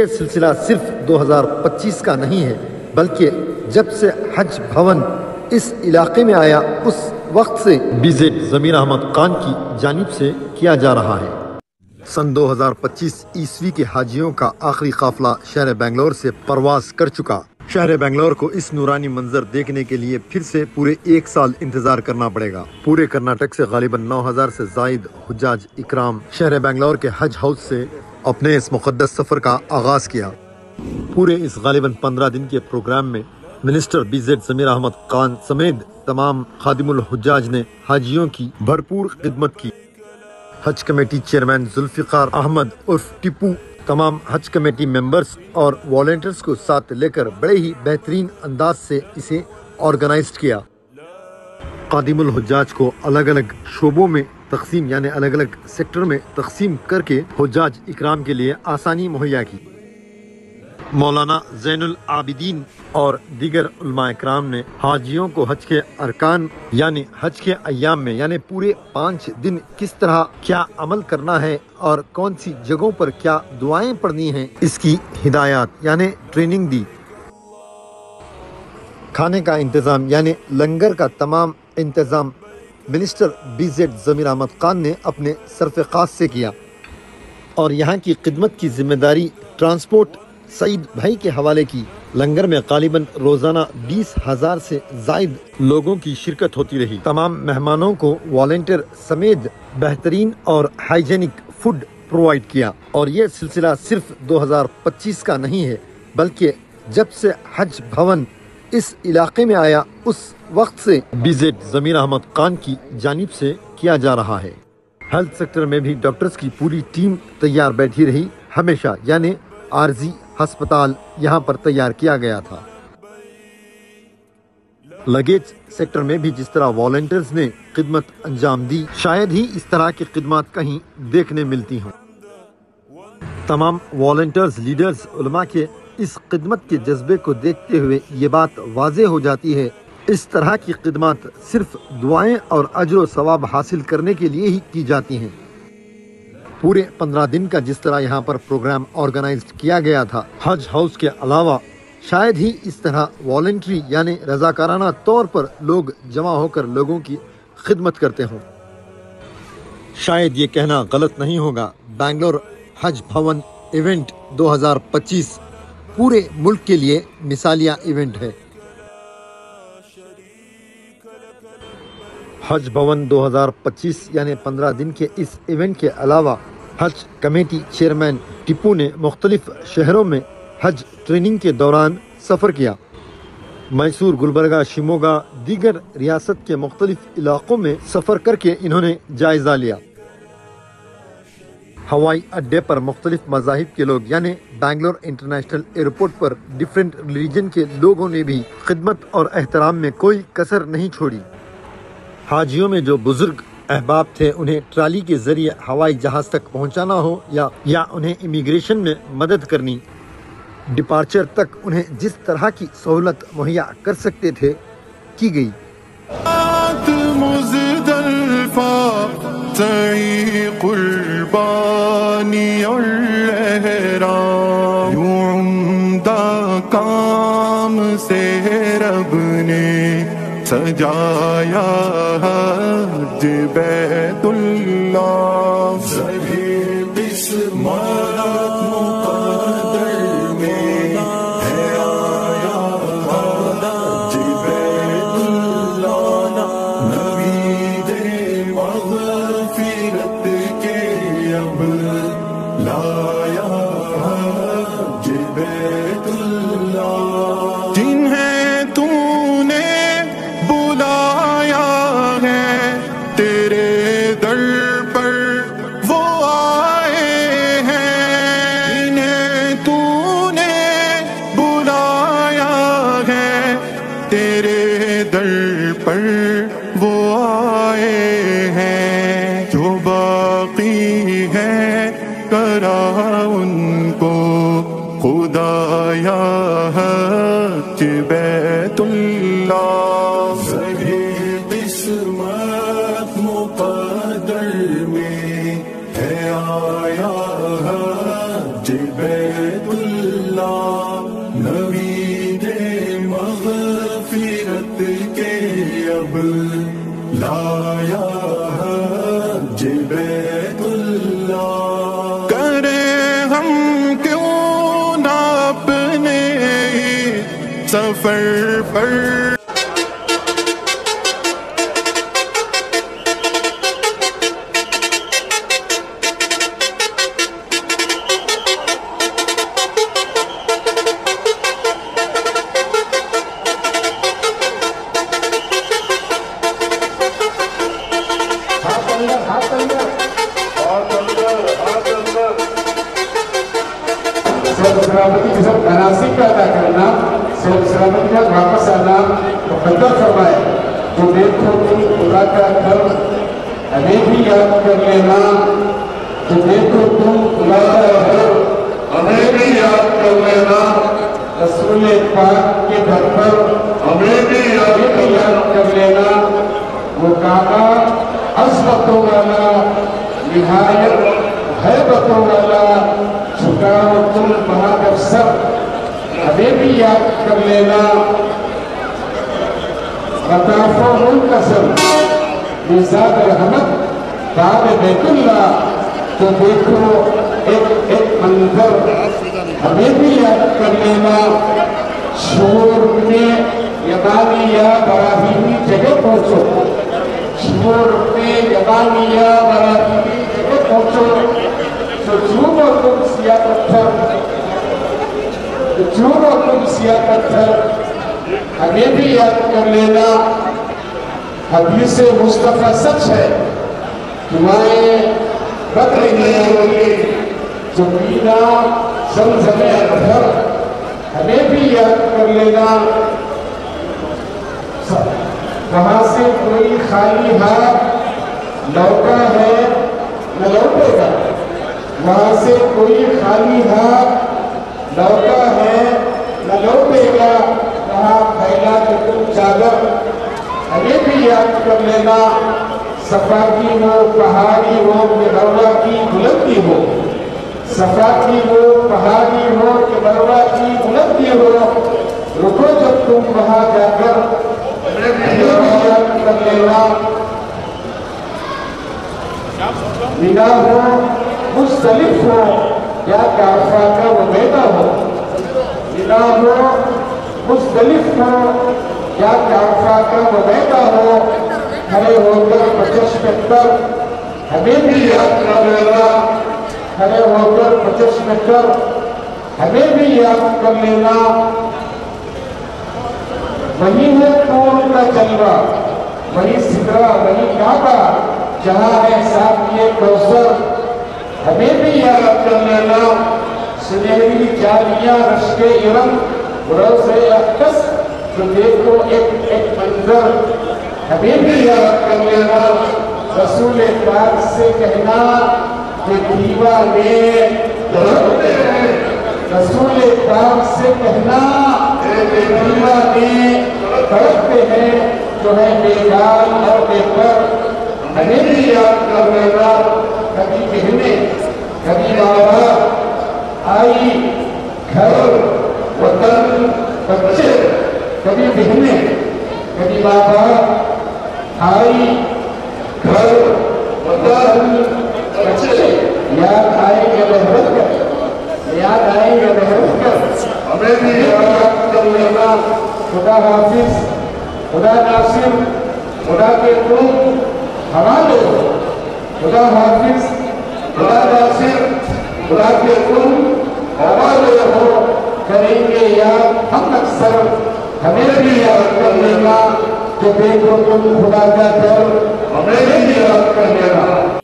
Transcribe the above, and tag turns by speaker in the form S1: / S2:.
S1: یہ سلسلہ صرف 2025 کا نہیں ہے، بلکہ جب سے حج بھون اس علاقے میں آیا اس وقت سے BZ ضمیر احمد خان کی جانب سے کیا جا رہا ہے۔ سن 2025 عیسوی کے حاجیوں کا آخری قافلہ شہر بنگلور سے پرواز کر چکا۔ شہر بنگلور کو اس نورانی منظر دیکھنے کے لیے پھر سے پورے 1 سال انتظار کرنا پڑے گا۔ پورے کرناٹک سے غالباً 9000 سے زائد حجاج اکرام شہر بنگلور کے حج ہاؤس سے اپنے اس مقدس سفر کا آغاز کیا۔ پورے اس غالباً 15 دن کے پروگرام میں منسٹر BZ ضمیر احمد خان سمیت تمام خادم الحجاج نے حاجیوں کی بھرپور خدمت کی۔ حج کمیٹی چیئرمین ذوالفقار احمد عرف ٹپو تمام حج کمیٹی ممبرز اور والنٹیئرز کو ساتھ لے کر بڑے ہی بہترین انداز سے اسے آرگنائزڈ کیا۔ خادم الحجاج کو الگ الگ شعبوں میں تقسیم یعنی الگ الگ سیکٹر میں تقسیم کر کے حجاج اکرام کے لیے آسانی مہیا کی۔ مولانا زین العابدین اور دیگر علماء اکرام نے حاجیوں کو حج کے ارکان یعنی حج کے ایام میں یعنی پورے 5 دن کس طرح کیا عمل کرنا ہے اور کون سی جگہوں پر کیا دعائیں پڑھنی ہیں اس کی ہدایات یعنی ٹریننگ دی۔ کھانے کا انتظام یعنی لنگر کا تمام انتظام منسٹر BZ ضمیر احمد خان نے اپنے سرف خاص سے کیا اور یہاں کی خدمت کی ذمہ داری ٹرانسپورٹ سعید بھائی کے حوالے کی۔ لنگر میں غالباً روزانہ 20,000 سے زائد لوگوں کی شرکت ہوتی رہی۔ تمام مہمانوں کو والنٹیئر سمیت بہترین اور ہائیجینک فوڈ پرووائڈ کیا، اور یہ سلسلہ صرف 2025 کا نہیں ہے، بلکہ جب سے حج بھون اس علاقے میں آیا اس وقت سے BZ ضمیر احمد خان کی جانب سے کیا جا رہا ہے۔ ہیلتھ سیکٹر میں بھی ڈاکٹرز کی پوری ٹیم تیار بیٹھی رہی ہمیشہ، یعنی عارضی ہسپتال یہاں پر تیار کیا گیا تھا۔ لگیج سیکٹر میں بھی جس طرح والنٹیئرز نے خدمت انجام دی، شاید ہی اس طرح کی خدمات کہیں دیکھنے ملتی ہوں۔ تمام والنٹیئرز لیڈرز علماء کے اس خدمت کے جذبے کو دیکھتے ہوئے یہ بات واضح ہو جاتی ہے، اس طرح کی خدمات صرف دعائیں اور اجر و ثواب حاصل کرنے کے لیے ہی کی جاتی ہیں۔ پورے 15 دن کا جس طرح یہاں پر پروگرام آرگنائزڈ کیا گیا تھا، حج ہاؤس کے علاوہ شاید ہی اس طرح والنٹری یعنی رضاکارانہ طور پر لوگ جمع ہو کر لوگوں کی خدمت کرتے ہوں۔ شاید یہ کہنا غلط نہیں ہوگا، بنگلور حج بھون ایونٹ 2025 پورے ملک کے لیے مثالیہ ایونٹ ہے۔ حج بھون 2025 یعنی 15 دن کے اس ایونٹ کے علاوہ حج کمیٹی چیئرمین ٹپو نے مختلف شہروں میں حج ٹریننگ کے دوران سفر کیا۔ میسور، گلبرگہ، شیموگا، دیگر ریاست کے مختلف علاقوں میں سفر کر کے انہوں نے جائزہ لیا۔ ہوائی اڈے پر مختلف مذاہب کے لوگ یعنی بنگلور انٹرنیشنل ایئرپورٹ پر ڈیفرنٹ ریلیجن کے لوگوں نے بھی خدمت اور احترام میں کوئی کسر نہیں چھوڑی۔ حاجیوں میں جو بزرگ احباب تھے انہیں ٹرالی کے ذریعے ہوائی جہاز تک پہنچانا ہو یا انہیں امیگریشن میں مدد کرنی، ڈپارچر تک انہیں جس طرح کی سہولت مہیا کر سکتے تھے کی گئی۔
S2: کام سے رب نے سجایا حج بیت اللہ، سبھی قسمت مقدر میں ہے آیا حج بیت اللہ، نبی دے مغفرت کے اب لایا حج بیت اللہ، جنہیں تو نے بلایا ہے تیرے در پر وہ آئے ہیں، انہیں تو نے بلایا ہے تیرے در پر وہ آئے ہیں، جو باقی ہے کرا ان کو خدایا حج بیت اللہ، سبھی قسمت مقدر میں ہے آیا حج بیت اللہ۔ اب لایا حج بیت اللہ کریں ہم کیوں نہ اپنے سفر پر
S3: سلامتی کے ساتھ مناسب کا ادا کرنا، سلامتی کے ساتھ واپس آنا مقدر فرمائے. تو دیکھو تم خدا کا گھر ہمیں بھی یاد کر لینا. تو دیکھو تم خدا کا گھر ہمیں بھی یاد کر لینا. رسول پاک کے گھر پر ہمیں بھی یاد کر لینا. وہ کعبہ عظمتوں والا، نہایت حیبتوں والا، شکاوت بہادر سر ہمیں بھی یاد کر لینا. مطاف و منقسم مزاد رحمت باب بیت اللہ. تو دیکھو ایک منظر ہمیں بھی یاد کر لینا. شور میں یمانی یا براہیمی جگہ پہنچو. شور میں یمانی یا براہیمی جگہ پہنچو. تو چونو تم سیاہ پتھر ہمیں بھی یاد کر لینا. حدیث مصطفیٰ سچ ہے. دعائیں بدر نہیں ہوگی جو پینا زمزم اطہر ہمیں بھی یاد کر لینا. وہاں سے کوئی خالی ہاتھ لوٹا ہے نہ لوٹے گا. وہاں سے کوئی خالی ہاتھ لوٹا ہے نہ لوٹے گا. وہاں پھیلا کے تم چادر ہمیں بھی یاد کر لینا. صفا کی وہ پہاڑی ہو کہ مروہ کی بلندی ہو. صفا کی وہ پہاڑی ہو کہ مروہ کی بلندی ہو. رکو جب تم وہاں جا کر ہمیں بھی یاد کر لینا. بنا ہو مختلف ہو یا کعبہ کا وہ بیٹا ہو. بنا ہو مختلف ہو یا کعبہ کا وہ بیٹا ہو. کھڑے ہو کر بچشم کر ہمیں بھی یاد کر لینا. کھڑے ہو کر بچشم کر ہمیں بھی یاد کر لینا. وہی ہے طور کا جلوہ، وہی سدرہ، وہی کعبہ جہاں ہے ساقی کوثر ہمیں بھی یاد کر لینا. سنہری جالیاں رشک ارم روز اقدس. تو دیکھو ایک منظر ہمیں بھی یاد کر لینا. رسول پاک سے کہنا کہ دیوانے درختے ہیں. رسول پاک سے کہنا کہ دیوانے درختے ہیں جو ہے بیگان اور بے پر. ہمیں بھی یاد کر لینا. کبھی بہنیں کبھی باپ آئی گھر وطن بچے. کبھی بہنیں کبھی باپ آئی گھر وطن بچے. یاد آئیں گے محرت کر، یاد آئیں گے محرت کر ہمیں بھی یاد کر لینا. خدا حافظ، خدا ناصر، خدا کے قوم حوالے ہو. خدا حافظ، خدا ناصر، خدا کے قوم حوالے ہو. کریں گے یاد ہم اکثر ہمیں بھی یاد کر لینا. کہ دیکھو تم خدا کا گھر ہمیں بھی یاد کر لینا.